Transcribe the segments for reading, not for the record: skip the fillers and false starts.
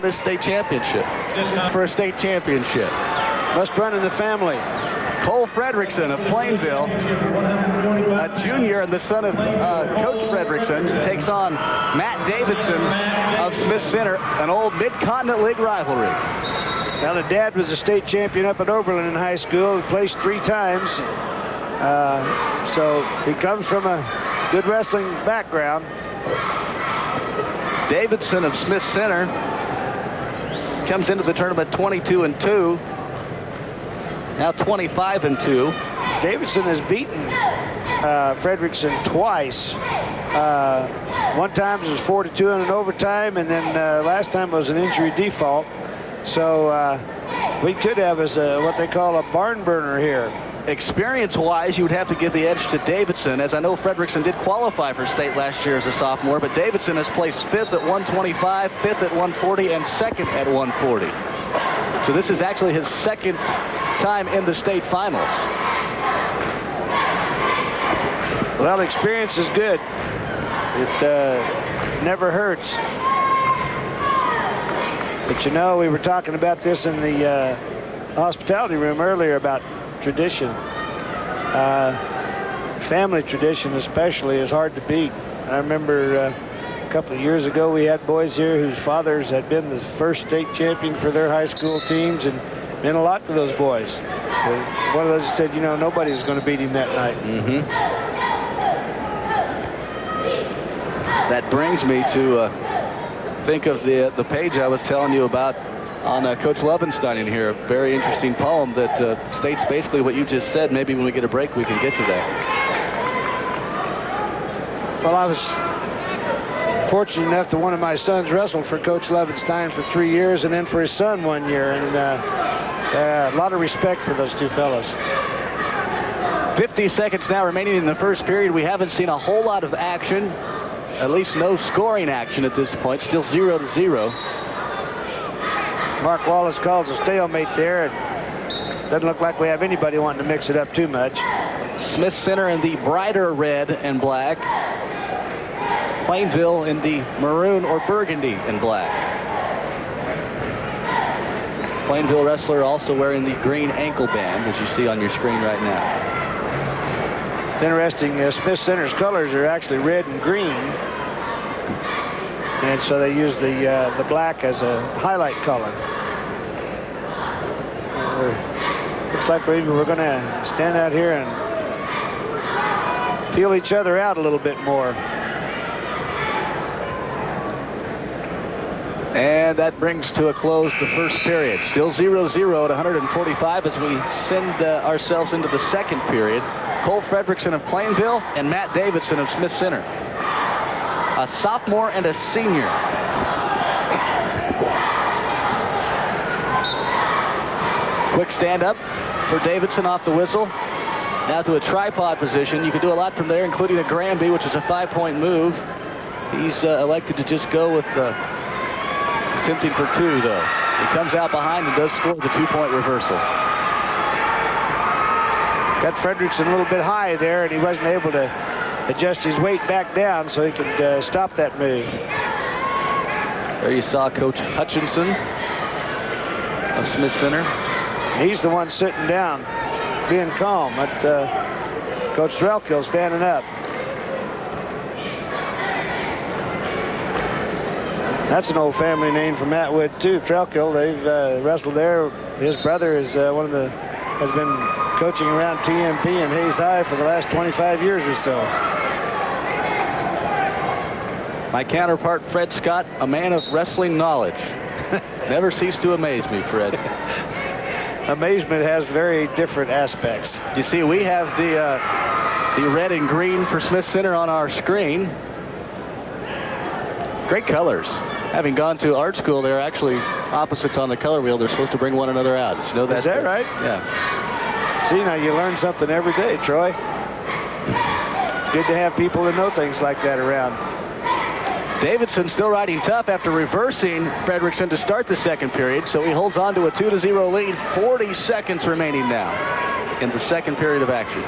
This state championship. For a state championship. Must run in the family. Cole Fredrickson of Plainville, a junior and the son of Coach Fredrickson, takes on Matt Davidson of Smith Center, an old Mid-Continent League rivalry. Now, the dad was a state champion up at Oberlin in high school. He placed 3 times. So he comes from a good wrestling background. Davidson of Smith Center comes into the tournament 22-2. Now 25-2. Davidson has beaten Fredrickson twice. One time it was 4-2 in an overtime, and then last time was an injury default. So we could have as what they call a barn burner here. Experience-wise, you would have to give the edge to Davidson, as I know Fredrickson did qualify for state last year as a sophomore, but Davidson has placed 5th at 125, 5th at 140, and 2nd at 140. So this is actually his 2nd time in the state finals. Well, experience is good. It never hurts. But you know, we were talking about this in the hospitality room earlier about tradition. Family tradition especially is hard to beat. I remember a couple of years ago we had boys here whose fathers had been the first state champion for their high school teams, and meant a lot to those boys. One of those said, you know, nobody was going to beat him that night. That brings me to think of the page I was telling you about on Coach Lovenstein in here. A very interesting poem that states basically what you just said. Maybe when we get a break we can get to that. Well, I was fortunate enough that one of my sons wrestled for Coach Lovenstein for 3 years, and then for his son 1 year, and a lot of respect for those 2 fellas. 50 seconds now remaining in the first period. We haven't seen a whole lot of action, at least no scoring action at this point. Still 0-0. Mark Wallace calls a stalemate there. It doesn't look like we have anybody wanting to mix it up too much. Smith Center in the brighter red and black. Plainville in the maroon or burgundy and black. Plainville wrestler also wearing the green ankle band, as you see on your screen right now. It's interesting, Smith Center's colors are actually red and green. And so they use the black as a highlight color. Looks like we're going to stand out here and feel each other out a little bit more. And that brings to a close the first period. Still 0-0 at 145 as we send ourselves into the second period. Cole Fredrickson of Plainville and Matt Davidson of Smith Center. A sophomore and a senior. Quick stand up for Davidson off the whistle. Now to a tripod position. You can do a lot from there, including a Granby, which is a 5-point move. He's elected to just go with attempting for 2, though. He comes out behind and does score the 2-point reversal. Got Fredrickson a little bit high there, and he wasn't able to adjust his weight back down so he could stop that move. There you saw Coach Hutchinson of Smith Center. He's the one sitting down, being calm. But Coach Threlkill standing up. That's an old family name from Atwood too, Threlkill. They've wrestled there. His brother is has been coaching around TMP and Hayes High for the last 25 years or so. My counterpart, Fred Scott, a man of wrestling knowledge. Never cease to amaze me, Fred. Amazement has very different aspects. You see, we have the red and green for Smith Center on our screen. Great colors. Having gone to art school, they're actually opposites on the color wheel. They're supposed to bring one another out. Did you know that? Is that right? Yeah. See, now you learn something every day, Troy. It's good to have people that know things like that around. Davidson still riding tough after reversing Fredrickson to start the second period, so he holds on to a 2-0 lead. 40 seconds remaining now in the second period of action.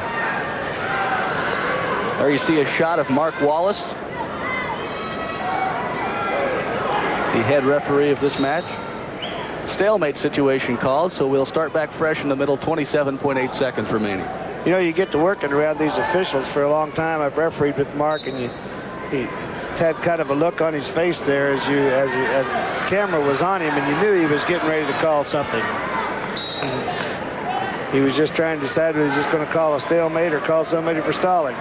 There you see a shot of Mark Wallace. the head referee of this match. Stalemate situation called, so we'll start back fresh in the middle. 27.8 seconds remaining. You know, you get to working around these officials for a long time. I've refereed with Mark, and he's had kind of a look on his face there as the camera was on him, and you knew he was getting ready to call something. He was just trying to decide whether he was just going to call a stalemate or call somebody for stalling.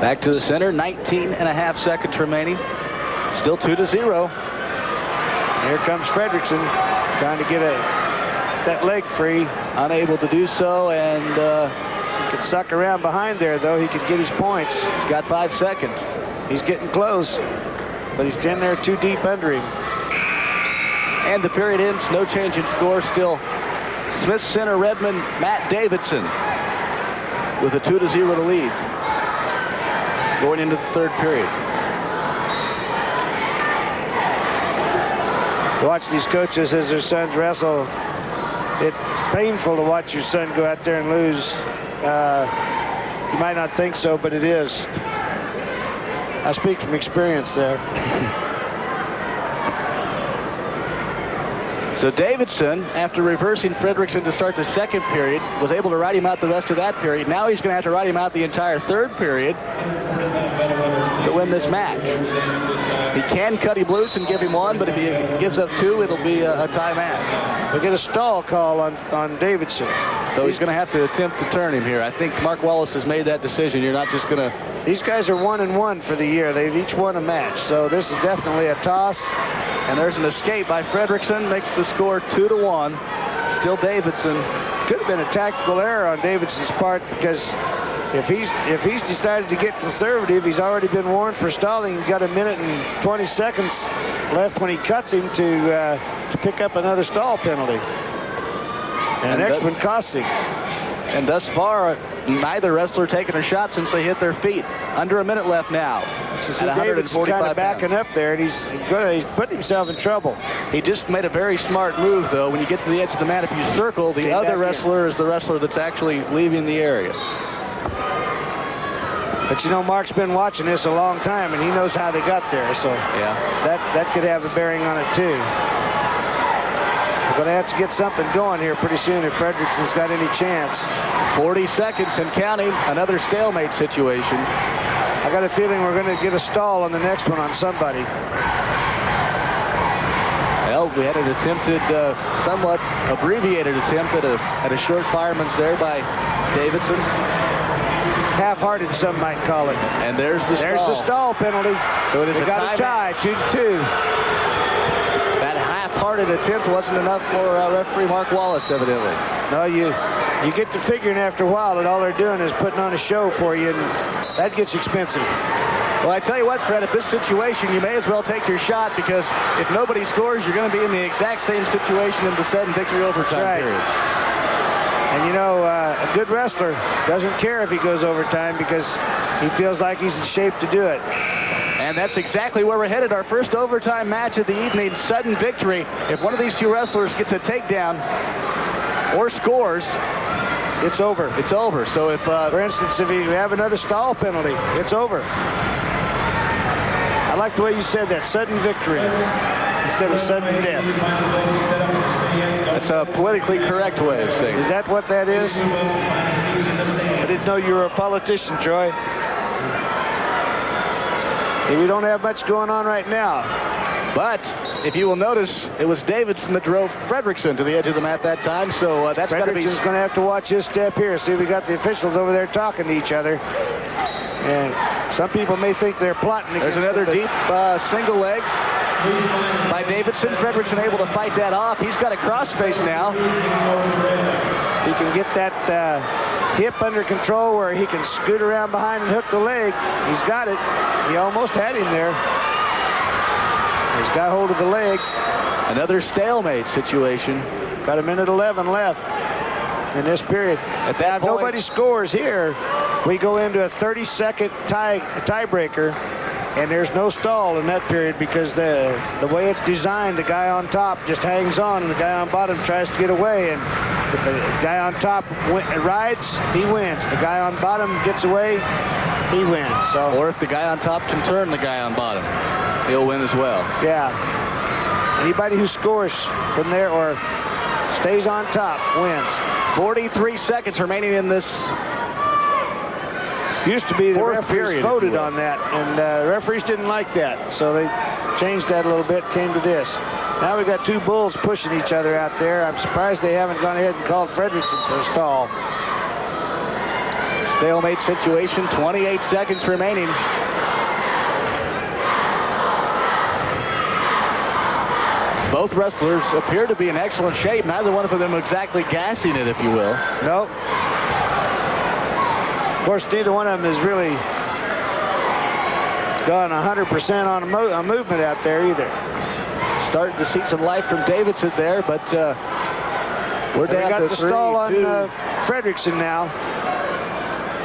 Back to the center, 19.5 seconds remaining. Still 2-0. Here comes Fredrickson trying to get that leg free. Unable to do so, and he could suck around behind there, though. He could get his points. He's got 5 seconds. He's getting close, but he's in there too deep under him. And the period ends, no change in score. Still Smith Center Redmond, Matt Davidson with a 2-0 to lead going into the third period. Watch these coaches as their sons wrestle. It's painful to watch your son go out there and lose. You might not think so, but it is. I speak from experience there. So Davidson, after reversing Fredrickson to start the second period, was able to ride him out the rest of that period. Now he's going to have to ride him out the entire third period to win this match. He can cut him loose and give him one, but if he gives up 2, it'll be a tie match. We'll get a stall call on Davidson. So he's going to have to attempt to turn him here. I think Mark Wallace has made that decision. You're not just going to... These guys are 1-1 for the year. They've each won a match, so this is definitely a toss. And there's an escape by Fredrickson, makes the score 2-1. Still Davidson. Could have been a tactical error on Davidson's part, because if he's decided to get conservative, he's already been warned for stalling. He's got 1 minute and 20 seconds left when he cuts him to pick up another stall penalty. And the next one costs him. And thus far, neither wrestler taking a shot since they hit their feet. Under 1 minute left now. So see, Davidson's kind of backing up there, and he's putting himself in trouble. He just made a very smart move, though. When you get to the edge of the mat, if you circle, the other wrestler is the wrestler that's actually leaving the area. But you know, Mark's been watching this a long time, and he knows how they got there. So yeah, that could have a bearing on it too. We're going to have to get something going here pretty soon if Fredrickson's got any chance. 40 seconds and counting. Another stalemate situation. I got a feeling we're going to get a stall on the next one on somebody. Well, we had an attempted, somewhat abbreviated attempt at a short fireman's there by Davidson. Half-hearted, some might call it. And there's the stall penalty. So it is a got a tie, 2-2. That half-hearted attempt wasn't enough for referee Mark Wallace, evidently. No, you get to figuring after a while that all they're doing is putting on a show for you, and that gets expensive. Well, I tell you what, Fred, at this situation, you may as well take your shot, because if nobody scores, you're going to be in the exact same situation in the sudden victory overtime period. And you know, a good wrestler doesn't care if he goes overtime, because he feels like he's in shape to do it. And that's exactly where we're headed. Our first overtime match of the evening, sudden victory. If one of these two wrestlers gets a takedown or scores, it's over. It's over. So if, for instance, if you have another stall penalty, it's over. I like the way you said that, sudden victory instead of sudden death. That's a politically correct way of saying it. Is that what that is? I didn't know you were a politician, Troy. See, we don't have much going on right now. But if you will notice, it was Davidson that drove Fredrickson to the edge of the mat that time, so that's got to be... Fredrickson's going to have to watch his step here. See, we got the officials over there talking to each other. And some people may think they're plotting against There's another deep single leg by Davidson. Fredrickson able to fight that off. He's got a crossface now. He can get that hip under control where he can scoot around behind and hook the leg. He's got it. He almost had him there. He's got hold of the leg. Another stalemate situation. Got 1:11 left in this period. At that point, nobody scores here. We go into a 30-second tiebreaker, and there's no stall in that period, because the way it's designed, the guy on top just hangs on, and the guy on bottom tries to get away. And if the guy on top rides, he wins. The guy on bottom gets away, he wins. So. Or if the guy on top can turn the guy on bottom, he'll win as well. Yeah. Anybody who scores from there or stays on top wins. 43 seconds remaining in this. Used to be the Fourth referees period, voted on that, and the referees didn't like that, so they changed that a little bit, came to this. Now we've got two bulls pushing each other out there. I'm surprised they haven't gone ahead and called Fredrickson for a stall. Stalemate situation, 28 seconds remaining. Both wrestlers appear to be in excellent shape. Neither one of them exactly gassing it, if you will. Nope. Of course, neither one of them has really gone 100% on a movement out there either. Starting to see some life from Davidson there, but we're down got to the 3, stall on 2. Fredrickson now.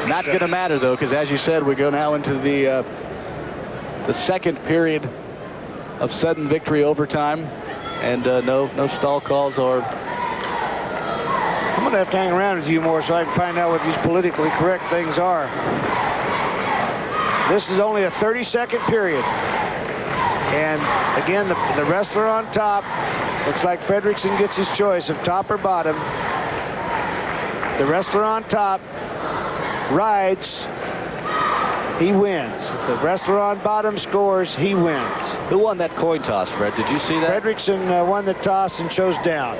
Not going to matter, though, because as you said, we go now into the second period of sudden victory overtime, and no stall calls or. I'm going to have to hang around with you more so I can find out what these politically correct things are. This is only a 30-second period. And again, the wrestler on top, looks like Fredrickson gets his choice of top or bottom. The wrestler on top rides, he wins. If the wrestler on bottom scores, he wins. Who won that coin toss, Fred? Did you see that? Fredrickson won the toss and chose down.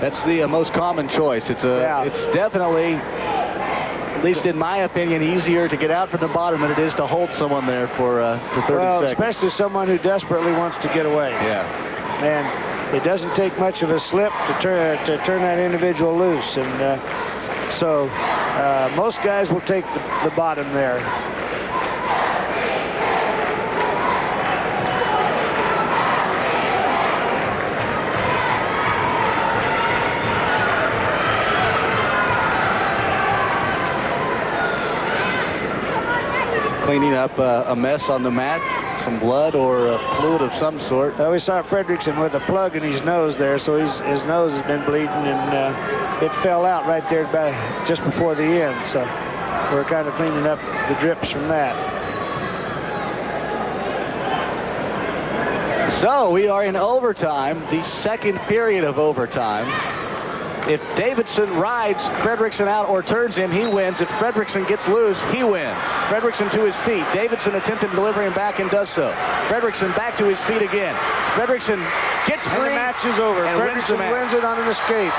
That's the most common choice. It's definitely, at least in my opinion, easier to get out from the bottom than it is to hold someone there for 30 seconds. Especially someone who desperately wants to get away. Yeah. And it doesn't take much of a slip to turn that individual loose. And so most guys will take the bottom there. Cleaning up a mess on the mat, some blood or fluid of some sort. We saw Fredrickson with a plug in his nose there, so his nose has been bleeding, and it fell out right there just before the end. So we're kind of cleaning up the drips from that. So we are in overtime, the second period of overtime. If Davidson rides Fredrickson out or turns him, he wins. If Fredrickson gets loose, he wins. Fredrickson to his feet. Davidson attempted to deliver him back and does so. Fredrickson back to his feet again. Fredrickson gets free. And the match is over. And Fredrickson wins it on an escape.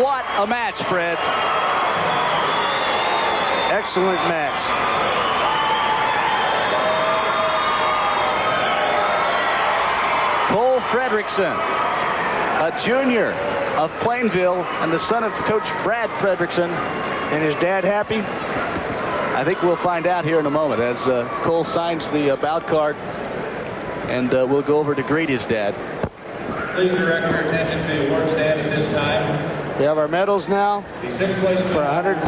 What a match, Fred. Excellent match. Cole Fredrickson, a junior of Plainville and the son of Coach Brad Fredrickson. And his dad happy? I think we'll find out here in a moment as Cole signs the bout card, and we'll go over to greet his dad. Please direct your attention to the award stand at this time. We have our medals now The sixth place for 100.